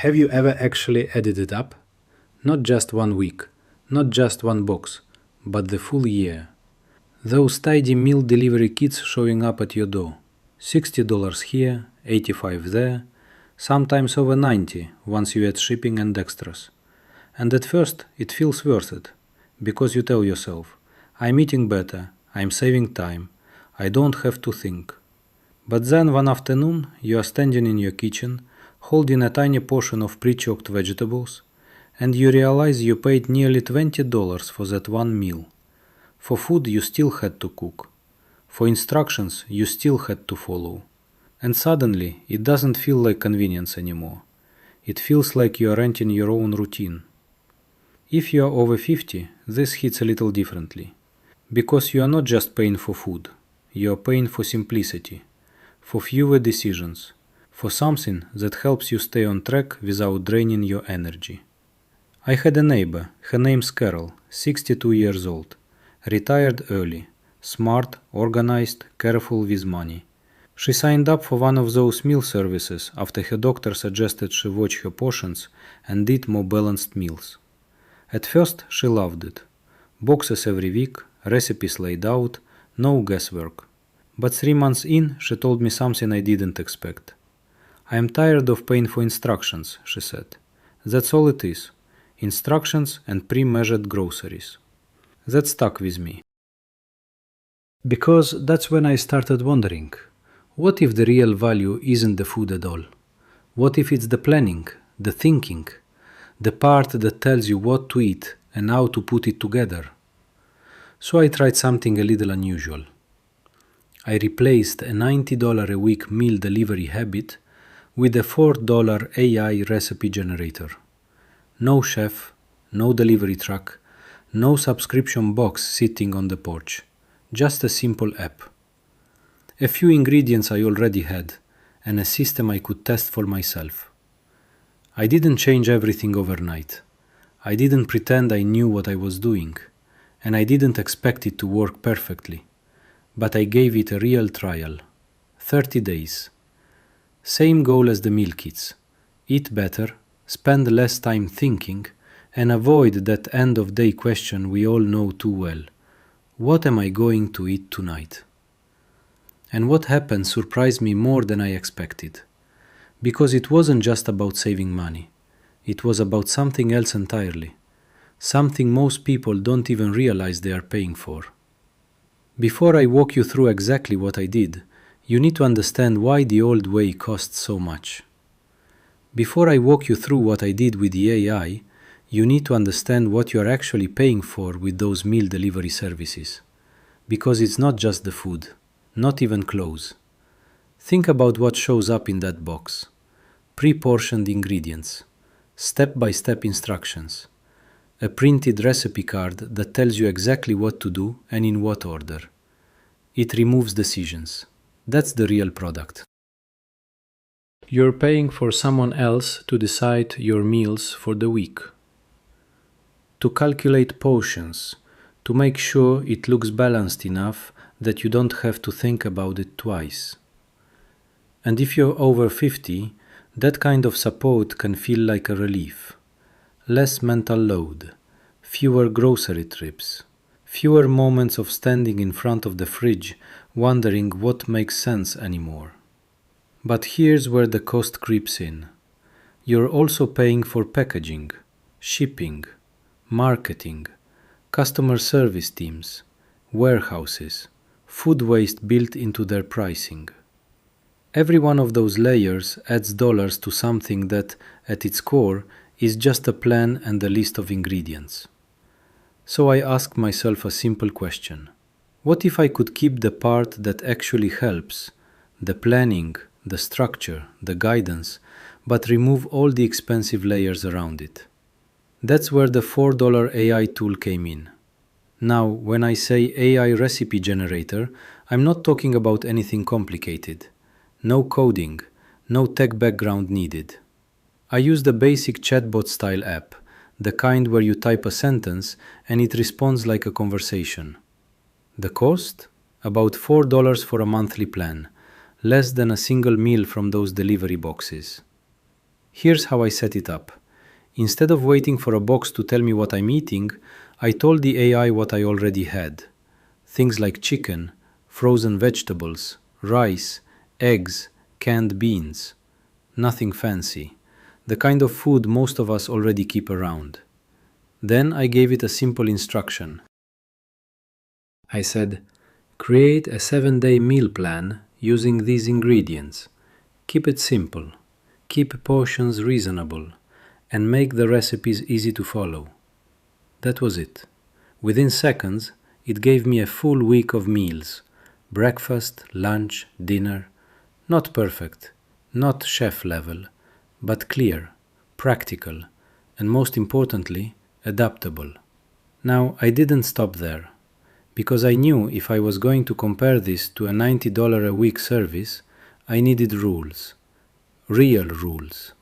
Have you ever actually added it up? Not just 1 week, not just one box, but the full year. Those tidy meal delivery kits showing up at your door. $60 here, $85 there, sometimes over $90 once you add shipping and extras. And at first it feels worth it, because you tell yourself, I'm eating better, I'm saving time, I don't have to think. But then one afternoon you are standing in your kitchen, holding a tiny portion of pre-chopped vegetables, and you realize you paid nearly $20 for that one meal. For food you still had to cook. For instructions you still had to follow. And suddenly it doesn't feel like convenience anymore. It feels like you are renting your own routine. If you are over 50, this hits a little differently. Because you are not just paying for food, you are paying for simplicity, for fewer decisions, for something that helps you stay on track without draining your energy. I had a neighbor, her name's Carol, 62 years old, retired early, smart, organized, careful with money. She signed up for one of those meal services after her doctor suggested she watch her portions and eat more balanced meals. At first she loved it. Boxes every week, recipes laid out, no guesswork. But 3 months in, she told me something I didn't expect. I am tired of paying for instructions, she said. That's all it is. Instructions and pre-measured groceries. That stuck with me. Because that's when I started wondering, what if the real value isn't the food at all? What if it's the planning, the thinking, the part that tells you what to eat and how to put it together? So I tried something a little unusual. I replaced a $90 a week meal delivery habit with a $4 AI recipe generator. No chef, no delivery truck, no subscription box sitting on the porch. Just a simple app. A few ingredients I already had, and a system I could test for myself. I didn't change everything overnight. I didn't pretend I knew what I was doing, and I didn't expect it to work perfectly. But I gave it a real trial. 30 days. Same goal as the meal kits. Eat better, spend less time thinking, and avoid that end-of-day question we all know too well. What am I going to eat tonight? And what happened surprised me more than I expected. Because it wasn't just about saving money. It was about something else entirely. Something most people don't even realize they are paying for. Before I walk you through exactly what I did, you need to understand why the old way costs so much. Before I walk you through what I did with the AI, you need to understand what you are actually paying for with those meal delivery services. Because it's not just the food, not even clothes. Think about what shows up in that box. Pre-portioned ingredients, step-by-step instructions, a printed recipe card that tells you exactly what to do and in what order. It removes decisions. That's the real product. You're paying for someone else to decide your meals for the week. To calculate portions, to make sure it looks balanced enough that you don't have to think about it twice. And if you're over 50, that kind of support can feel like a relief. Less mental load, fewer grocery trips, fewer moments of standing in front of the fridge wondering what makes sense anymore. But here's where the cost creeps in. You're also paying for packaging, shipping, marketing, customer service teams, warehouses, food waste built into their pricing. Every one of those layers adds dollars to something that, at its core, is just a plan and a list of ingredients. So I asked myself a simple question. What if I could keep the part that actually helps, the planning, the structure, the guidance, but remove all the expensive layers around it? That's where the $4 AI tool came in. Now, when I say AI recipe generator, I'm not talking about anything complicated. No coding, no tech background needed. I used a basic chatbot-style app, the kind where you type a sentence and it responds like a conversation. The cost? About $4 for a monthly plan, less than a single meal from those delivery boxes. Here's how I set it up. Instead of waiting for a box to tell me what I'm eating, I told the AI what I already had. Things like chicken, frozen vegetables, rice, eggs, canned beans. Nothing fancy. The kind of food most of us already keep around. Then I gave it a simple instruction. I said, create a 7-day meal plan using these ingredients. Keep it simple. Keep portions reasonable. And make the recipes easy to follow. That was it. Within seconds, it gave me a full week of meals. Breakfast, lunch, dinner. Not perfect, not chef level, but clear, practical, and most importantly, adaptable. Now, I didn't stop there, because I knew if I was going to compare this to a $90 a week service, I needed rules. Real rules.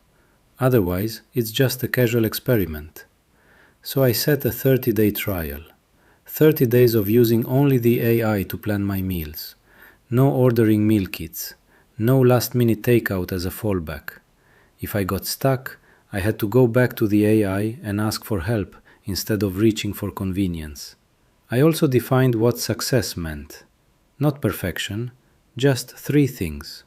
Otherwise, it's just a casual experiment. So I set a 30-day trial. 30 days of using only the AI to plan my meals. No ordering meal kits. No last-minute takeout as a fallback. If I got stuck, I had to go back to the AI and ask for help instead of reaching for convenience. I also defined what success meant. Not perfection, just 3 things.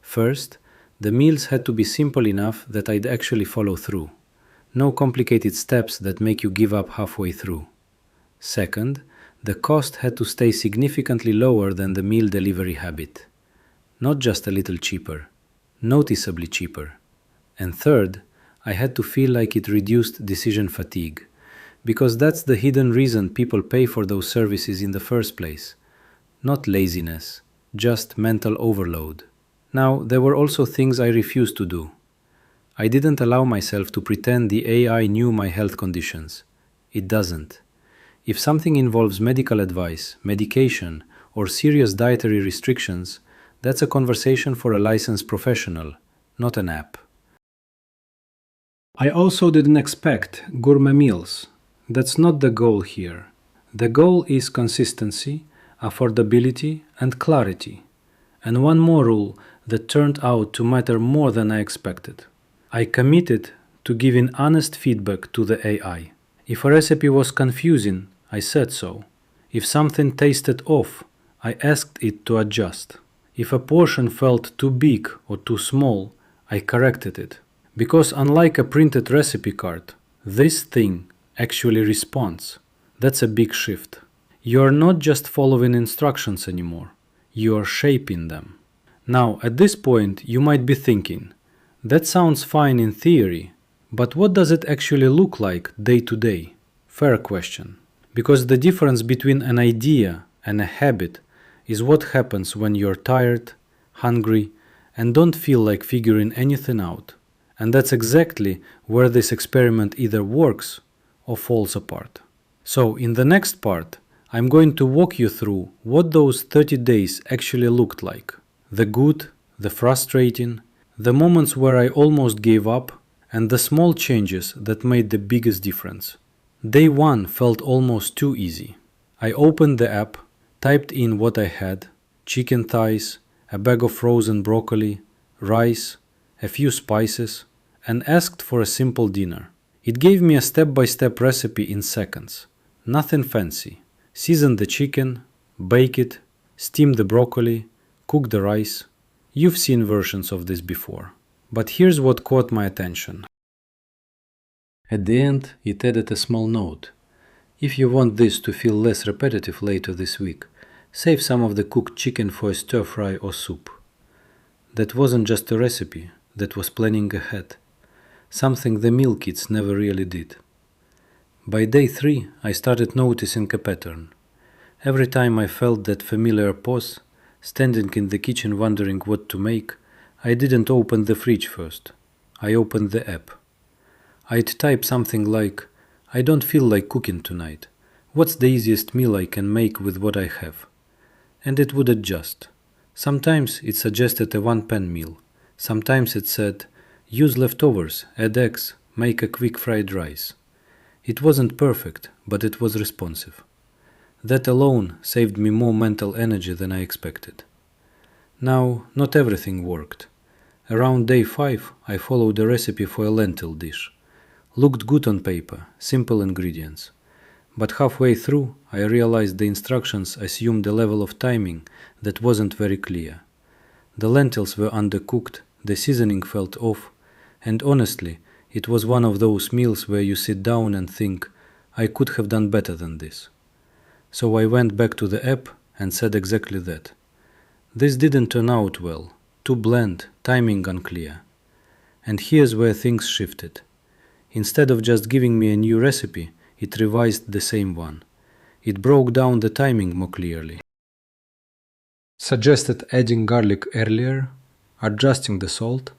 First, the meals had to be simple enough that I'd actually follow through. No complicated steps that make you give up halfway through. Second, the cost had to stay significantly lower than the meal delivery habit. Not just a little cheaper, noticeably cheaper. And third, I had to feel like it reduced decision fatigue, because that's the hidden reason people pay for those services in the first place. Not laziness, just mental overload. Now, there were also things I refused to do. I didn't allow myself to pretend the AI knew my health conditions. It doesn't. If something involves medical advice, medication, or serious dietary restrictions, that's a conversation for a licensed professional, not an app. I also didn't expect gourmet meals. That's not the goal here. The goal is consistency, affordability, and clarity. And one more rule that turned out to matter more than I expected. I committed to giving honest feedback to the AI. If a recipe was confusing, I said so. If something tasted off, I asked it to adjust. If a portion felt too big or too small, I corrected it. Because unlike a printed recipe card, this thing actually responds. That's a big shift. You are not just following instructions anymore. You are shaping them. Now, at this point, you might be thinking, that sounds fine in theory, but what does it actually look like day to day? Fair question. Because the difference between an idea and a habit is what happens when you're tired, hungry, and don't feel like figuring anything out. And that's exactly where this experiment either works or falls apart. So, in the next part, I'm going to walk you through what those 30 days actually looked like. The good, the frustrating, the moments where I almost gave up, and the small changes that made the biggest difference. Day 1 felt almost too easy. I opened the app, typed in what I had, chicken thighs, a bag of frozen broccoli, rice, a few spices, and asked for a simple dinner. It gave me a step-by-step recipe in seconds. Nothing fancy. Season the chicken, bake it, steam the broccoli, cook the rice. You've seen versions of this before. But here's what caught my attention. At the end, it added a small note. If you want this to feel less repetitive later this week, save some of the cooked chicken for a stir-fry or soup. That wasn't just a recipe, that was planning ahead. Something the meal kits never really did. By day 3, I started noticing a pattern. Every time I felt that familiar pause, standing in the kitchen wondering what to make, I didn't open the fridge first. I opened the app. I'd type something like, I don't feel like cooking tonight. What's the easiest meal I can make with what I have? And it would adjust. Sometimes it suggested a one-pan meal. Sometimes it said, use leftovers, add eggs, make a quick fried rice. It wasn't perfect, but it was responsive. That alone saved me more mental energy than I expected. Now, not everything worked. Around day 5, I followed a recipe for a lentil dish. Looked good on paper, simple ingredients. But halfway through, I realized the instructions assumed a level of timing that wasn't very clear. The lentils were undercooked, the seasoning felt off, and honestly, it was one of those meals where you sit down and think, I could have done better than this. So I went back to the app and said exactly that. This didn't turn out well, too bland, timing unclear. And here's where things shifted. Instead of just giving me a new recipe, it revised the same one. It broke down the timing more clearly. Suggested adding garlic earlier, adjusting the salt,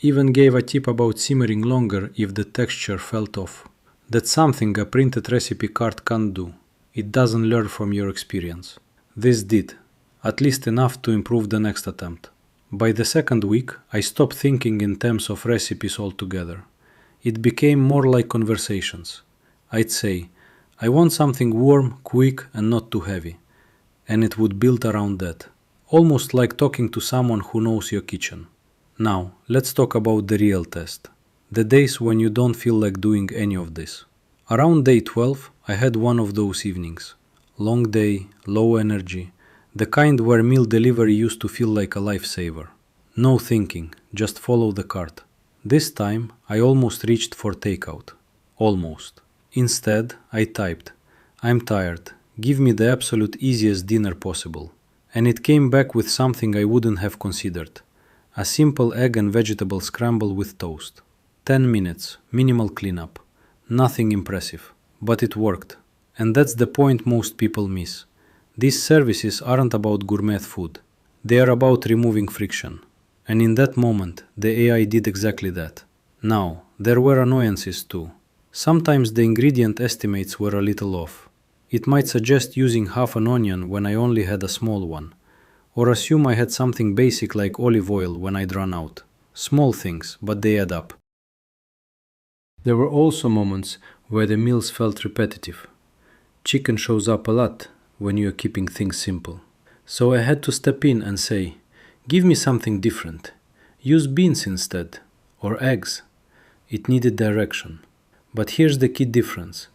even gave a tip about simmering longer if the texture felt off. That's something a printed recipe card can't do. It doesn't learn from your experience. This did, at least enough to improve the next attempt. By the second week, I stopped thinking in terms of recipes altogether. It became more like conversations. I'd say, I want something warm, quick, and not too heavy. And it would build around that. Almost like talking to someone who knows your kitchen. Now, let's talk about the real test. The days when you don't feel like doing any of this. Around day 12, I had one of those evenings. Long day, low energy, the kind where meal delivery used to feel like a lifesaver. No thinking, just follow the cart. This time, I almost reached for takeout. Almost. Instead, I typed, I'm tired, give me the absolute easiest dinner possible. And it came back with something I wouldn't have considered. A simple egg and vegetable scramble with toast. 10 minutes, minimal cleanup. Nothing impressive. But it worked. And that's the point most people miss. These services aren't about gourmet food. They are about removing friction. And in that moment, the AI did exactly that. Now, there were annoyances too. Sometimes the ingredient estimates were a little off. It might suggest using half an onion when I only had a small one, or assume I had something basic like olive oil when I'd run out. Small things, but they add up. There were also moments where the meals felt repetitive. Chicken shows up a lot when you're keeping things simple. So I had to step in and say, give me something different. Use beans instead, or eggs. It needed direction. But here's the key difference.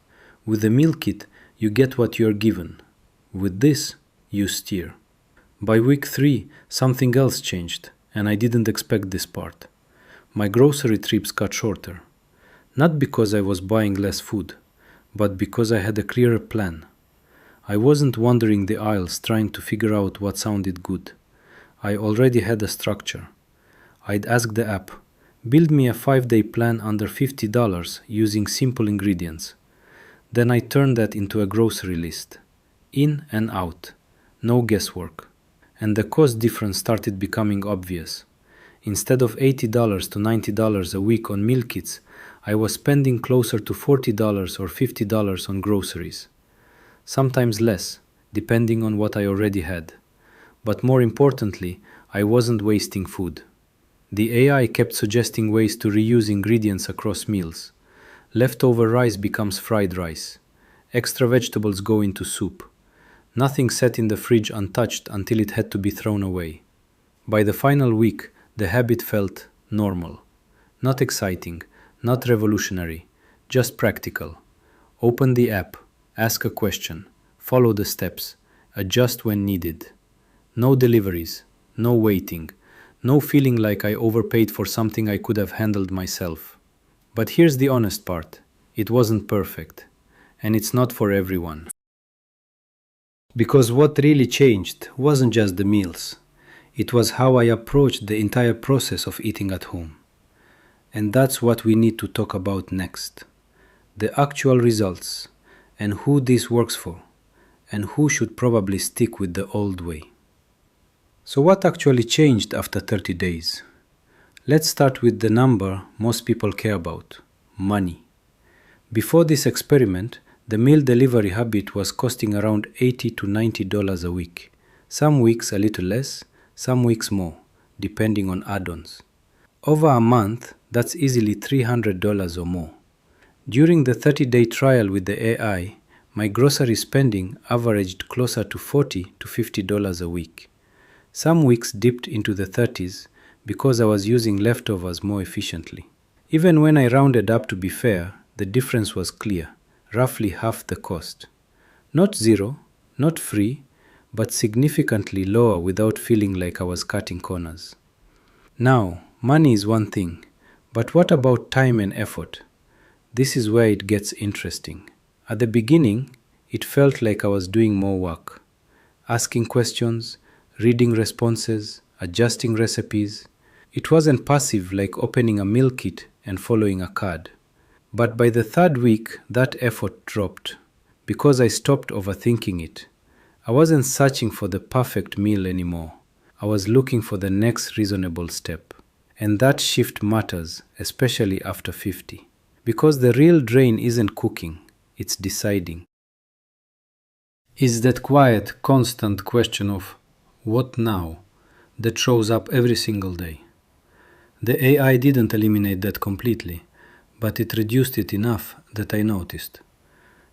With the meal kit, you get what you're given. With this, you steer. By week 3, something else changed, and I didn't expect this part. My grocery trips got shorter. Not because I was buying less food, but because I had a clearer plan. I wasn't wandering the aisles trying to figure out what sounded good. I already had a structure. I'd ask the app, build me a 5-day plan under $50 using simple ingredients. Then I turned that into a grocery list. In and out. No guesswork. And the cost difference started becoming obvious. Instead of $80 to $90 a week on meal kits, I was spending closer to $40 or $50 on groceries. Sometimes less, depending on what I already had. But more importantly, I wasn't wasting food. The AI kept suggesting ways to reuse ingredients across meals. Leftover rice becomes fried rice. Extra vegetables go into soup. Nothing sat in the fridge untouched until it had to be thrown away. By the final week, the habit felt normal. Not exciting, not revolutionary, just practical. Open the app, ask a question, follow the steps, adjust when needed. No deliveries, no waiting, no feeling like I overpaid for something I could have handled myself. But here's the honest part. It wasn't perfect. And it's not for everyone. Because what really changed wasn't just the meals. It was how I approached the entire process of eating at home. And that's what we need to talk about next. The actual results, and who this works for, and who should probably stick with the old way. So what actually changed after 30 days? Let's start with the number most people care about, money. Before this experiment, the meal delivery habit was costing around $80 to $90 a week. Some weeks a little less, some weeks more, depending on add-ons. Over a month, that's easily $300 or more. During the 30-day trial with the AI, my grocery spending averaged closer to $40 to $50 a week. Some weeks dipped into the 30s because I was using leftovers more efficiently. Even when I rounded up to be fair, the difference was clear, roughly half the cost. Not zero, not free, but significantly lower without feeling like I was cutting corners. Now, money is one thing, but what about time and effort? This is where it gets interesting. At the beginning, it felt like I was doing more work, asking questions, reading responses, adjusting recipes. It wasn't passive like opening a meal kit and following a card. But by the third week, that effort dropped because I stopped overthinking it. I wasn't searching for the perfect meal anymore. I was looking for the next reasonable step. And that shift matters, especially after 50. Because the real drain isn't cooking, it's deciding. Is that quiet, constant question of what now that shows up every single day. The AI didn't eliminate that completely, but it reduced it enough that I noticed.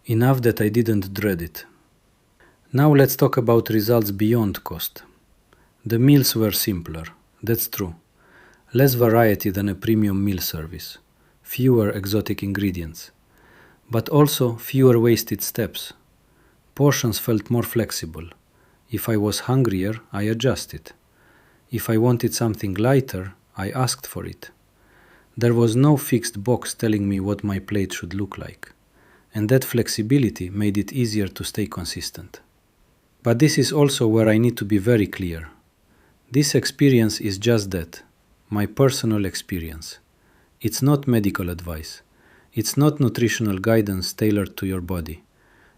Enough that I didn't dread it. Now let's talk about results beyond cost. The meals were simpler, that's true. Less variety than a premium meal service. Fewer exotic ingredients. But also fewer wasted steps. Portions felt more flexible. If I was hungrier, I adjusted. If I wanted something lighter, I asked for it. There was no fixed box telling me what my plate should look like. And that flexibility made it easier to stay consistent. But this is also where I need to be very clear. This experience is just that, my personal experience. It's not medical advice. It's not nutritional guidance tailored to your body.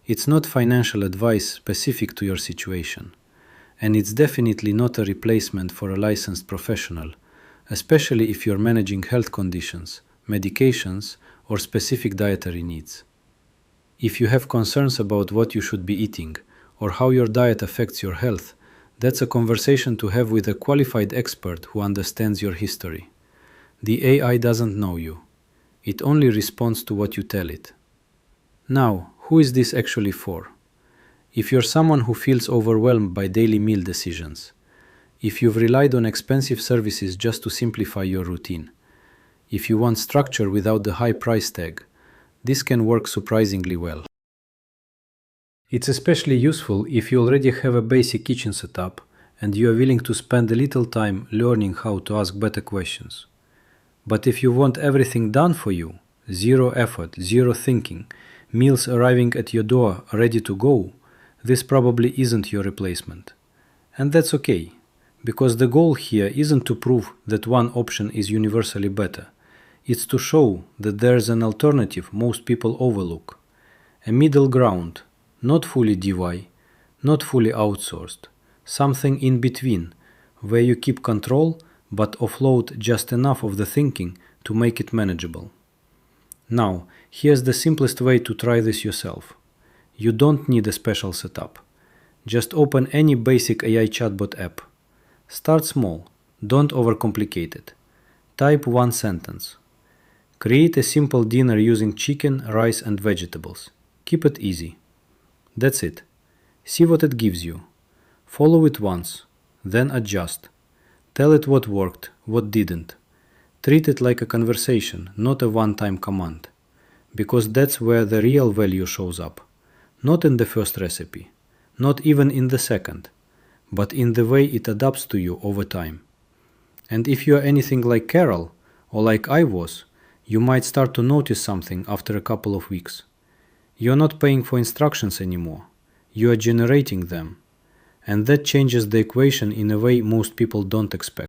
It's not financial advice specific to your situation. And it's definitely not a replacement for a licensed professional, especially if you're managing health conditions, medications, or specific dietary needs. If you have concerns about what you should be eating, or how your diet affects your health, that's a conversation to have with a qualified expert who understands your history. The AI doesn't know you. It only responds to what you tell it. Now, who is this actually for? If you're someone who feels overwhelmed by daily meal decisions, if you've relied on expensive services just to simplify your routine, if you want structure without the high price tag, this can work surprisingly well. It's especially useful if you already have a basic kitchen setup and you are willing to spend a little time learning how to ask better questions. But if you want everything done for you, zero effort, zero thinking, meals arriving at your door ready to go, this probably isn't your replacement. And that's okay, because the goal here isn't to prove that one option is universally better. It's to show that there's an alternative most people overlook. A middle ground, not fully DIY, not fully outsourced, something in between, where you keep control but offload just enough of the thinking to make it manageable. Now, here's the simplest way to try this yourself. You don't need a special setup. Just open any basic AI chatbot app. Start small, don't overcomplicate it. Type one sentence. Create a simple dinner using chicken, rice and vegetables. Keep it easy. That's it. See what it gives you. Follow it once, then adjust. Tell it what worked, what didn't. Treat it like a conversation, not a one-time command. Because that's where the real value shows up. Not in the first recipe, not even in the second, but in the way it adapts to you over time. And if you are anything like Carol, or like I was, you might start to notice something after a couple of weeks. You're not paying for instructions anymore. You are generating them. And that changes the equation in a way most people don't expect.